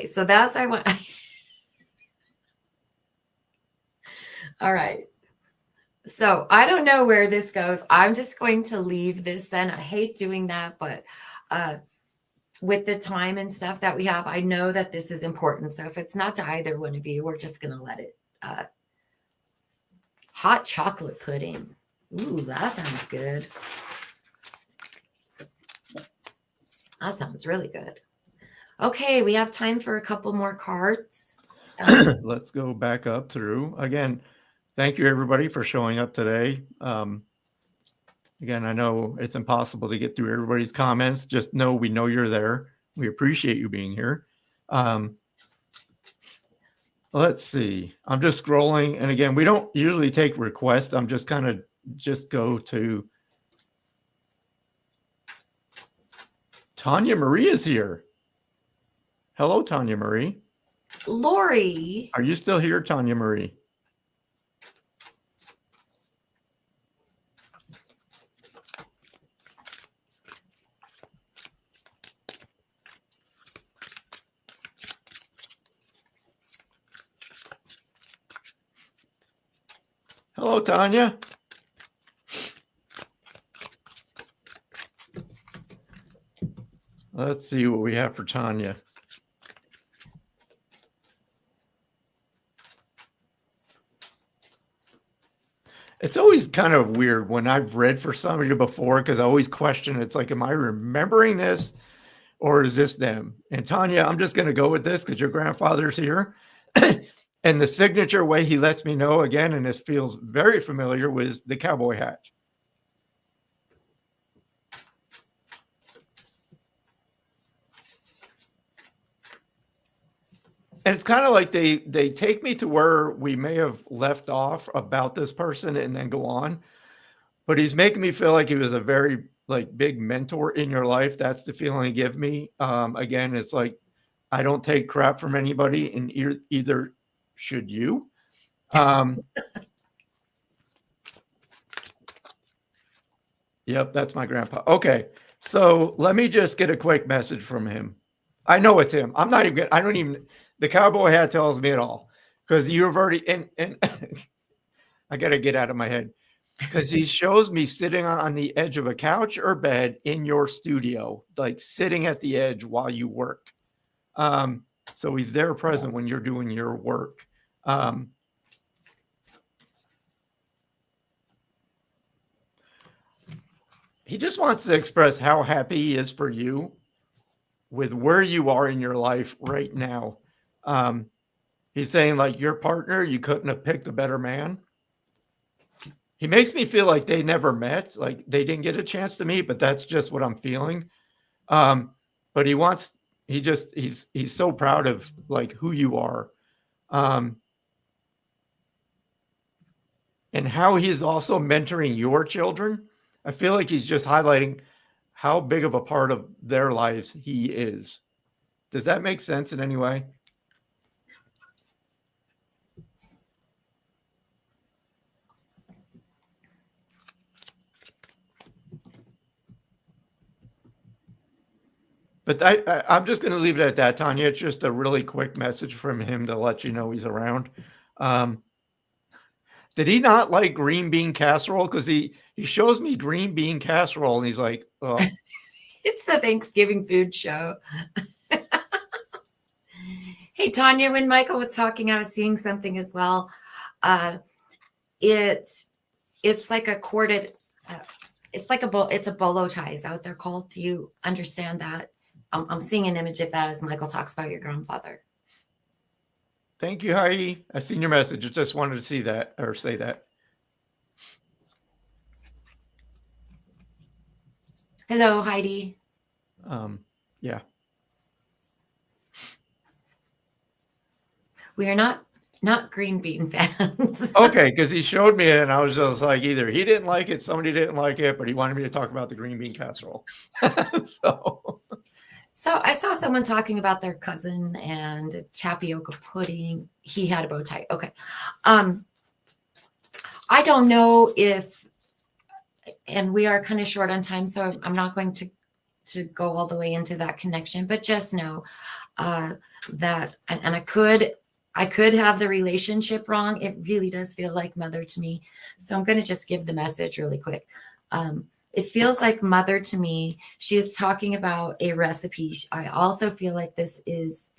So that's I want. All right. So I don't know where this goes. I'm just going to leave this then. I hate doing that, but with the time and stuff that we have, I know that this is important. So if it's not to either one of you, we're just going to let it. Hot chocolate pudding. Ooh, that sounds good. That sounds really good. Okay, we have time for a couple more cards. Let's go back up through. Again, thank you, everybody, for showing up today. Again, I know it's impossible to get through everybody's comments. Just know we know you're there. We appreciate you being here. Let's see. I'm just scrolling. And again, we don't usually take requests. I'm just kind of go to Tanya Marie is here. Hello, Tanya Marie. Lori. Are you still here, Tanya Marie? Hello, Tanya. Let's see what we have for Tanya. It's always kind of weird when I've read for somebody before, because I always question, it's like, am I remembering this or is this them? And Tanya, I'm just going to go with this because your grandfather's here. And the signature way he lets me know again, and this feels very familiar, was the cowboy hat. And it's kind of like they take me to where we may have left off about this person and then go on. But he's making me feel like he was a very big mentor in your life. That's the feeling he give me. Again, it's like, I don't take crap from anybody, and either should you. Yep, that's my grandpa. Okay, so let me just get a quick message from him. I know it's him. I'm not even. I don't even. The cowboy hat tells me it all, because you've already. And I got to get out of my head, because he shows me sitting on the edge of a couch or bed in your studio, like sitting at the edge while you work. So he's there present when you're doing your work. He just wants to express how happy he is for you with where you are in your life right now. He's saying, like, your partner, you couldn't have picked a better man. he makes me feel like they never met, like they didn't get a chance to meet, but that's just what I'm feeling. But he's so proud of like who you are. And how he's also mentoring your children. I feel like he's just highlighting how big of a part of their lives he is. Does that make sense in any way? But I'm just going to leave it at that, Tanya. It's just a really quick message from him to let you know he's around. Did he not like green bean casserole? Because he shows me green bean casserole, and he's like, "Oh, It's the Thanksgiving food show." Hey, Tanya, when Michael was talking, I was seeing something as well. It's like a corded, it's a bolo tie. Is that what they're called? Do you understand that? I'm seeing an image of that as Michael talks about your grandfather. thank you, Heidi. I seen your message. I just wanted to see that or say that." Hello, Heidi. Yeah. We are not green bean fans. Okay, because he showed me it, and I was just like, either he didn't like it, somebody didn't like it, but he wanted me to talk about the green bean casserole. So I saw someone talking about their cousin and tapioca pudding. He had a bow tie. Okay. I don't know if, and we are kind of short on time, so I'm not going to go all the way into that connection, but just know that, and I could have the relationship wrong. It really does feel like mother to me. So I'm going to just give the message really quick. It feels like mother to me. She is talking about a recipe. I also feel like this is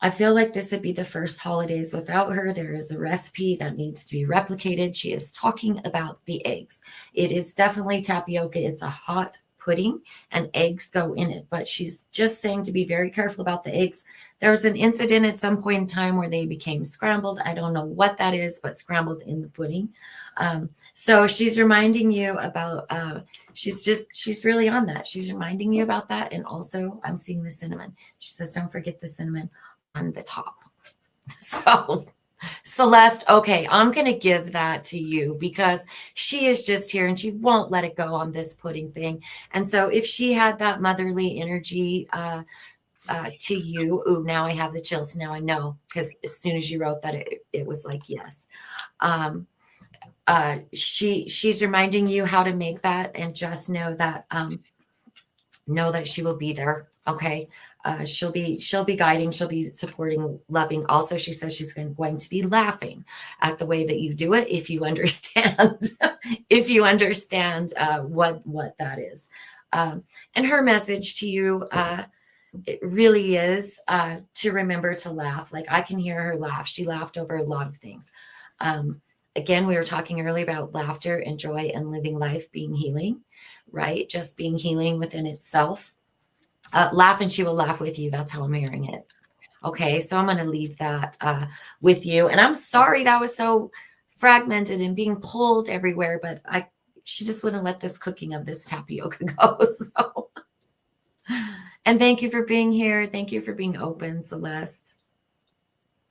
I feel like this would be the first holidays without her. There is a recipe that needs to be replicated. She is talking about the eggs. It is definitely tapioca. It's a hot pudding and eggs go in it, but she's just saying to be very careful about the eggs. There was an incident at some point in time where they became scrambled. I don't know what that is, but scrambled in the pudding. So she's reminding you about, she's really on that. She's reminding you about that. And also I'm seeing the cinnamon. She says, don't forget the cinnamon on the top. So Celeste, okay, I'm going to give that to you because she is just here and she won't let it go on this pudding thing. And so if she had that motherly energy to you, ooh, now I have the chills. Now I know, because as soon as you wrote that, it was like, yes. She's reminding you how to make that, and just know that she will be there. Okay. She'll be guiding, she'll be supporting, loving. Also, she says she's going to be laughing at the way that you do it. If you understand, what that is. And her message to you, it really is to remember to laugh. Like I can hear her laugh. She laughed over a lot of things. Again, we were talking earlier about laughter and joy and living life being healing, right? Just being healing within itself. Laugh and she will laugh with you. That's how I'm hearing it. Okay, so I'm going to leave that with you. And I'm sorry that was so fragmented and being pulled everywhere, but she just wouldn't let this cooking of this tapioca go. So, and thank you for being here. Thank you for being open, Celeste.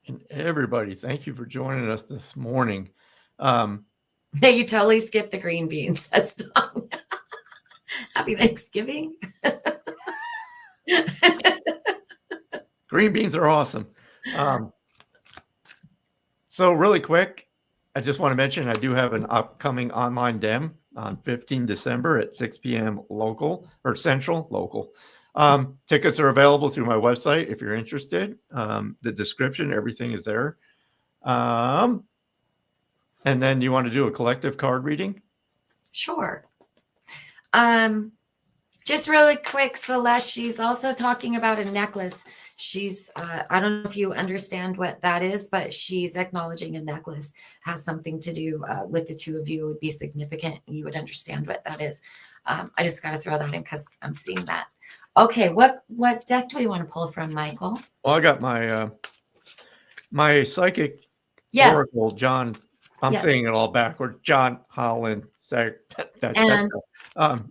And everybody, thank you for joining us this morning. Hey, you totally skipped the green beans. That's done. Happy Thanksgiving. Green beans are awesome. So really quick, I just want to mention I do have an upcoming online dem on 15 December at 6 p.m. local or central local. Tickets are available through my website if you're interested. The description, everything is there. And then you want to do a collective card reading? Sure. Just really quick, Celeste, she's also talking about a necklace. She's, I don't know if you understand what that is, but she's acknowledging a necklace has something to do with the two of you. It would be significant. You would understand what that is. I just got to throw that in because I'm seeing that. Okay, what deck do we want to pull from, Michael? Well, I got my my psychic Yes. oracle, John I'm Yes. saying it all backward. John Holland. And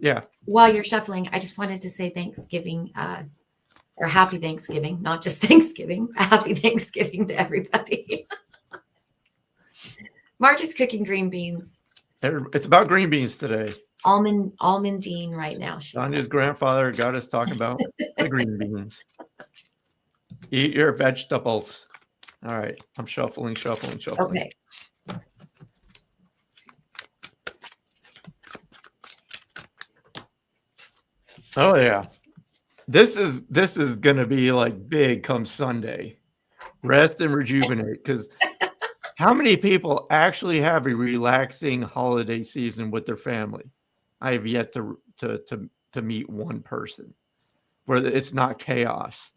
Yeah. while you're shuffling, I just wanted to say Thanksgiving, or happy Thanksgiving, not just Thanksgiving, happy Thanksgiving to everybody. Marge is cooking green beans. It's about green beans today. Almondine right now. Sonya's grandfather got us talking about the green beans. Eat your vegetables. All right. I'm shuffling. Okay. Oh yeah. This is gonna be like big come Sunday. Rest and rejuvenate, because how many people actually have a relaxing holiday season with their family? I have yet to meet one person where it's not chaos.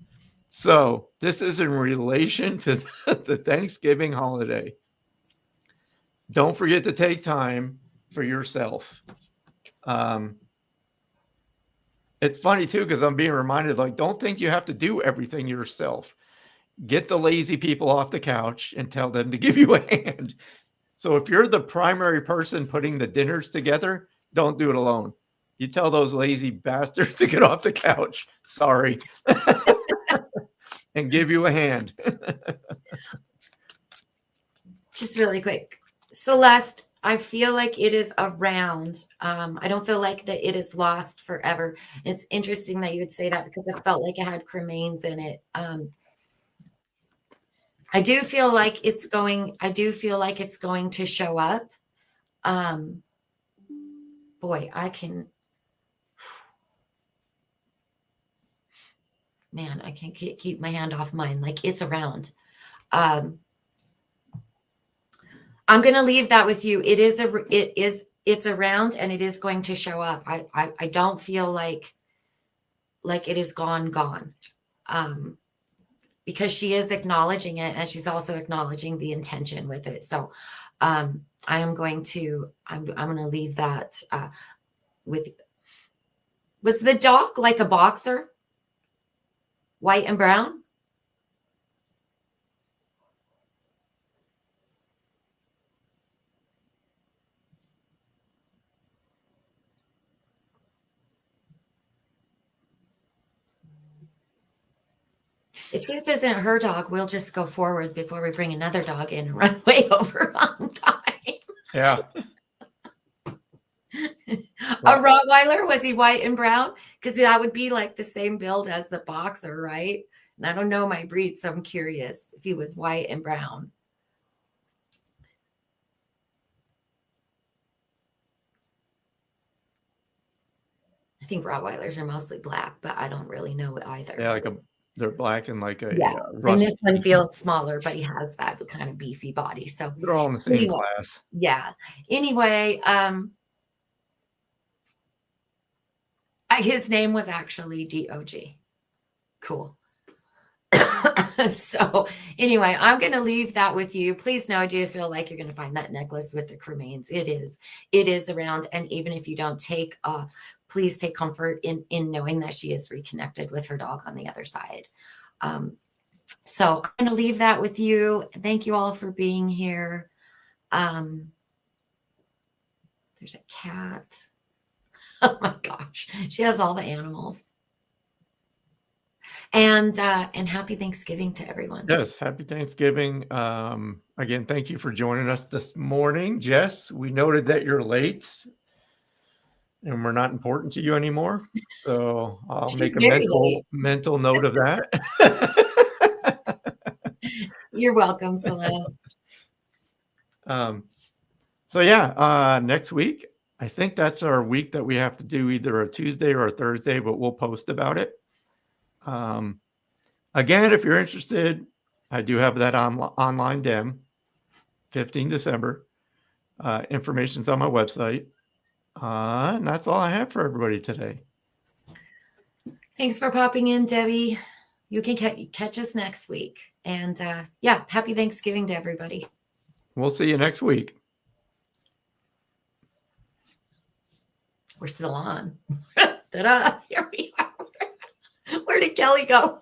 So this is in relation to the Thanksgiving holiday. Don't forget to take time for yourself. It's funny too, because I'm being reminded, like, don't think you have to do everything yourself. Get the lazy people off the couch and tell them to give you a hand. So if you're the primary person putting the dinners together, don't do it alone. You tell those lazy bastards to get off the couch. Sorry. And give you a hand. Just really quick. Celeste, I feel like it is around. I don't feel like that it is lost forever. It's interesting that you would say that because I felt like it had cremains in it. I do feel like it's going to show up. Boy, I can keep my hand off mine. Like, it's around. I'm going to leave that with you. It's around, and it is going to show up. I don't feel like it is gone. Because she is acknowledging it, and she's also acknowledging the intention with it. So I'm going to leave that with. Was the dog like a boxer? White and brown? If this isn't her dog, we'll just go forward before we bring another dog in and run way over on time. Yeah. A Rottweiler, was he white and brown? Because that would be like the same build as the boxer, right? And I don't know my breed, so I'm curious if he was white and brown. I think Rottweilers are mostly black, but I don't really know either. Yeah, they're black and like a and this one feels smaller, but he has that kind of beefy body. So they're all in the same class. Yeah. Anyway, his name was actually DOG. Cool. So anyway, I'm going to leave that with you. Please know, I do feel like you're going to find that necklace with the cremains. It is around. And even if you don't please take comfort in knowing that she is reconnected with her dog on the other side. So I'm going to leave that with you. Thank you all for being here. There's a cat. Oh my gosh. She has all the animals. And happy Thanksgiving to everyone. Yes, happy Thanksgiving. Again, thank you for joining us this morning. Jess, we noted that you're late and we're not important to you anymore. So I'll make a mental note of that. You're welcome, Celeste. So yeah, next week, I think that's our week that we have to do either a Tuesday or a Thursday, but we'll post about it. Again, if you're interested, I do have that online dem, 15 December. Information's on my website. And that's all I have for everybody today. Thanks for popping in, Debbie. You can catch us next week. And yeah, happy Thanksgiving to everybody. We'll see you next week. We're still on. Ta-da! Here we are. Where did Kelly go?